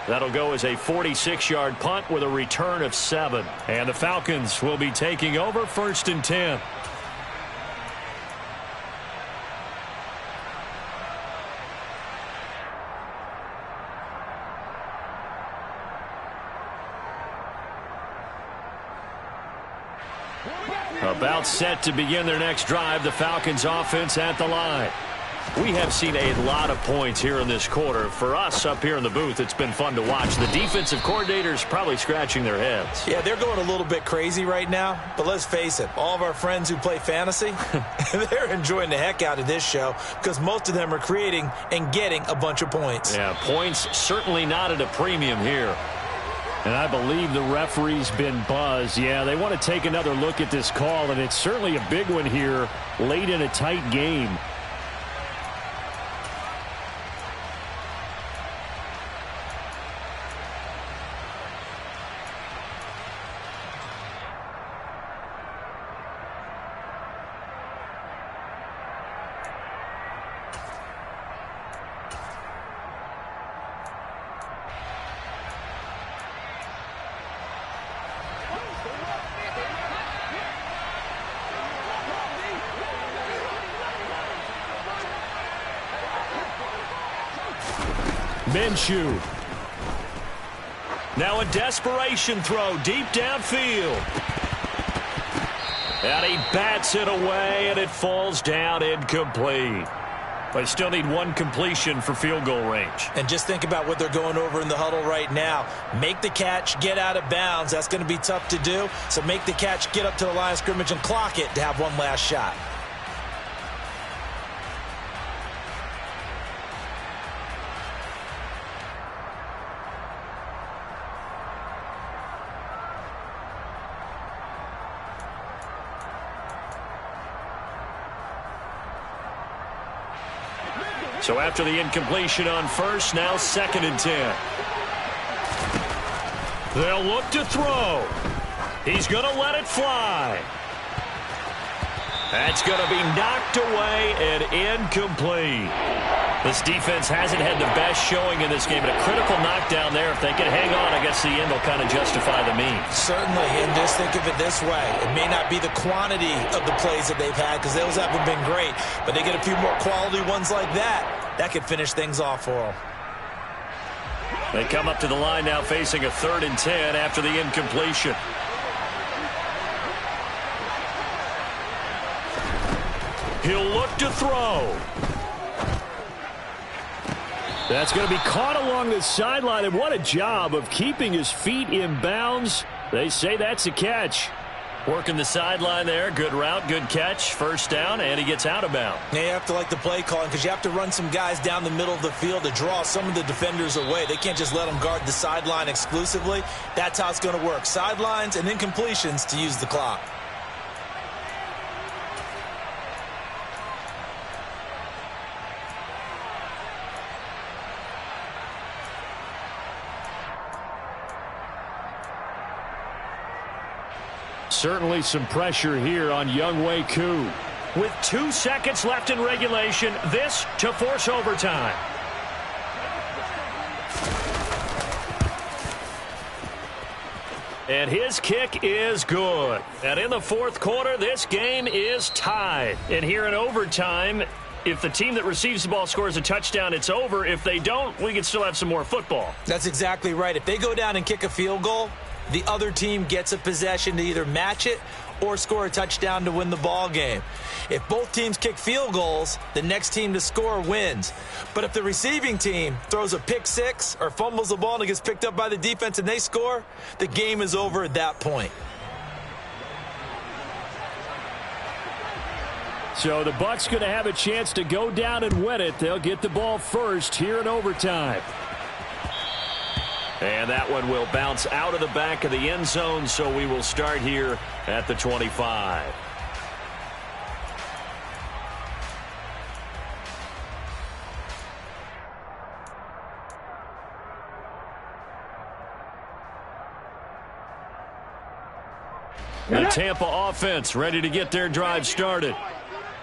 That'll go as a 46-yard punt with a return of 7. And the Falcons will be taking over 1st and 10. About set to begin their next drive, the Falcons offense at the line. We have seen a lot of points here in this quarter. For us up here in the booth, it's been fun to watch. The defensive coordinators probably scratching their heads. Yeah, they're going a little bit crazy right now, but let's face it, all of our friends who play fantasy, they're enjoying the heck out of this show because most of them are creating and getting a bunch of points. Yeah, points certainly not at a premium here. And I believe the referee's been buzzed. Yeah, they want to take another look at this call, and it's certainly a big one here late in a tight game. Minshew. Now a desperation throw deep downfield. And he bats it away, and it falls down incomplete. They still need 1 completion for field goal range. And just think about what they're going over in the huddle right now. Make the catch, get out of bounds. That's going to be tough to do. So make the catch, get up to the line of scrimmage, and clock it to have one last shot. So after the incompletion on first, now 2nd and 10. They'll look to throw. He's going to let it fly. That's going to be knocked away and incomplete. This defense hasn't had the best showing in this game, but a critical knockdown there. If they can hang on, I guess the end will kind of justify the means. Certainly, and just think of it this way. It may not be the quantity of the plays that they've had because those haven't been great, but they get a few more quality ones like that. That could finish things off for them. They come up to the line now facing a 3rd and 10 after the incompletion. He'll look to throw. That's going to be caught along the sideline, and what a job of keeping his feet in bounds. They say that's a catch. Working the sideline there. Good route, good catch. First down, and he gets out of bounds. Now you have to like the play calling because you have to run some guys down the middle of the field to draw some of the defenders away. They can't just let them guard the sideline exclusively. That's how it's going to work. Sidelines and incompletions to use the clock. Certainly some pressure here on Younghoe Koo. With 2 seconds left in regulation, this to force overtime. And his kick is good. And in the fourth quarter, this game is tied. And here in overtime, if the team that receives the ball scores a touchdown, it's over. If they don't, we can still have some more football. That's exactly right. If they go down and kick a field goal, the other team gets a possession to either match it or score a touchdown to win the ball game. If both teams kick field goals, the next team to score wins. But if the receiving team throws a pick six or fumbles the ball and it gets picked up by the defense and they score, the game is over at that point. So the Bucs going to have a chance to go down and win it. They'll get the ball first here in overtime. And that one will bounce out of the back of the end zone, so we will start here at the 25. The Tampa offense ready to get their drive started.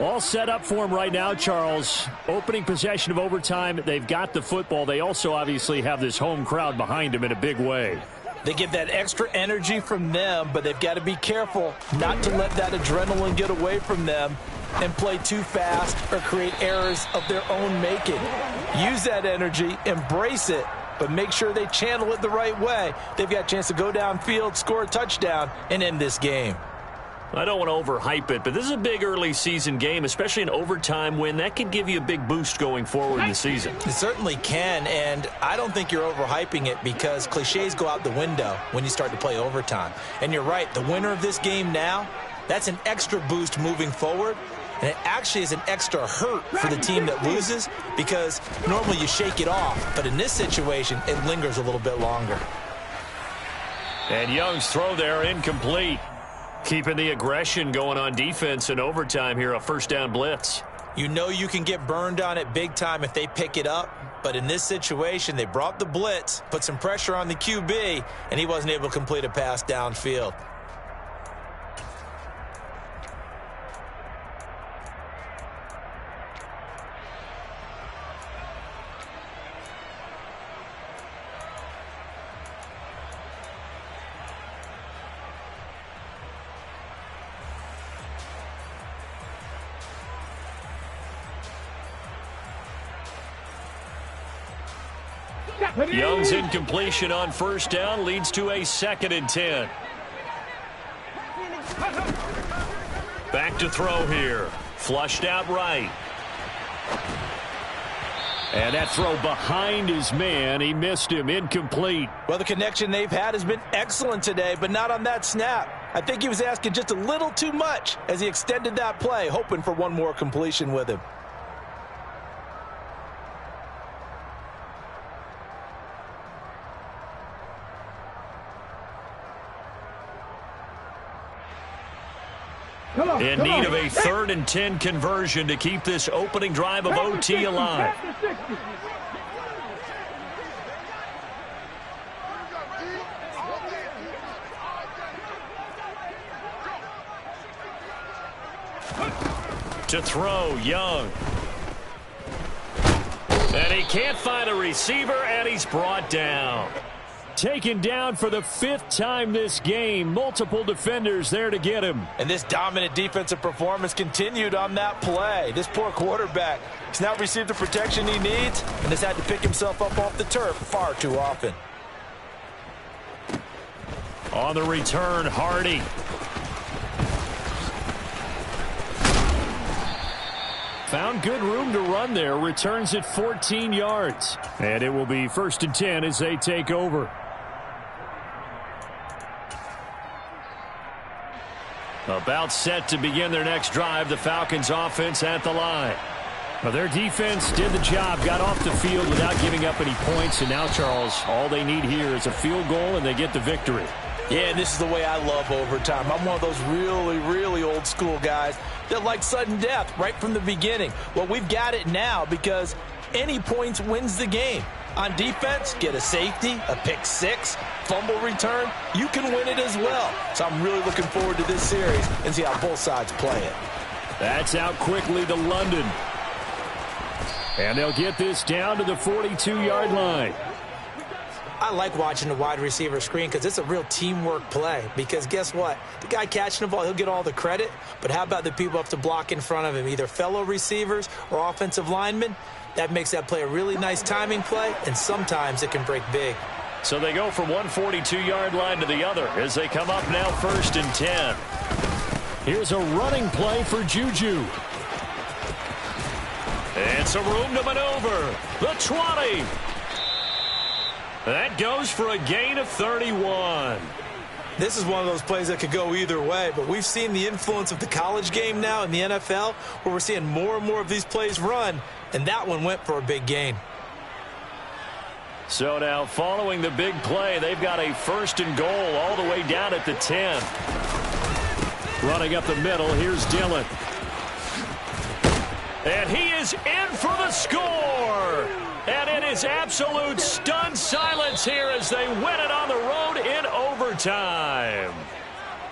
All set up for him right now, Charles. Opening possession of overtime. They've got the football. They also obviously have this home crowd behind them in a big way. They get that extra energy from them, but they've got to be careful not to let that adrenaline get away from them and play too fast or create errors of their own making. Use that energy, embrace it, but make sure they channel it the right way. They've got a chance to go downfield, score a touchdown, and end this game. I don't want to overhype it, but this is a big early season game, especially an overtime win. That could give you a big boost going forward in the season. It certainly can, and I don't think you're overhyping it because cliches go out the window when you start to play overtime. And you're right, the winner of this game now, that's an extra boost moving forward, and it actually is an extra hurt for the team that loses because normally you shake it off, but in this situation, it lingers a little bit longer. And Young's throw there incomplete. Keeping the aggression going on defense in overtime here, a first down blitz. You know you can get burned on it big time if they pick it up, but in this situation, they brought the blitz, put some pressure on the QB, and he wasn't able to complete a pass downfield. Young's incompletion on first down leads to a 2nd and 10. Back to throw here. Flushed out right. And that throw behind his man. He missed him. Incomplete. Well, the connection they've had has been excellent today, but not on that snap. I think he was asking just a little too much as he extended that play, hoping for one more completion with him. In need of a 3rd and 10 conversion to keep this opening drive of OT alive. To throw, Young. And he can't find a receiver, and he's brought down. Taken down for the 5th time this game. Multiple defenders there to get him. And this dominant defensive performance continued on that play. This poor quarterback has now received the protection he needs and has had to pick himself up off the turf far too often. On the return, Hardy. Found good room to run there. Returns at 14 yards. And it will be 1st and 10 as they take over. About set to begin their next drive, the Falcons offense at the line. Well, their defense did the job, got off the field without giving up any points, and now, Charles, all they need here is a field goal, and they get the victory. Yeah, and this is the way I love overtime. I'm one of those really, really old school guys that like sudden death right from the beginning. Well, we've got it now because any points wins the game. On defense, get a safety, a pick six, fumble return, you can win it as well. So I'm really looking forward to this series and see how both sides play it. That's out quickly to London. And they'll get this down to the 42-yard line. I like watching the wide receiver screen because it's a real teamwork play. Because guess what? The guy catching the ball, he'll get all the credit. But how about the people up to block in front of him, either fellow receivers or offensive linemen? That makes that play a really nice timing play, and sometimes it can break big. So they go from one 42-yard line to the other as they come up now 1st and 10. Here's a running play for Juju. And some room to maneuver. The 20. That goes for a gain of 31. This is one of those plays that could go either way, but we've seen the influence of the college game now in the NFL, where we're seeing more and more of these plays run, and that one went for a big gain. So now following the big play, they've got a 1st and goal all the way down at the 10. Running up the middle, here's Dillon. And he is in for the score. And it is absolute stunned silence here as they win it on the road in overtime.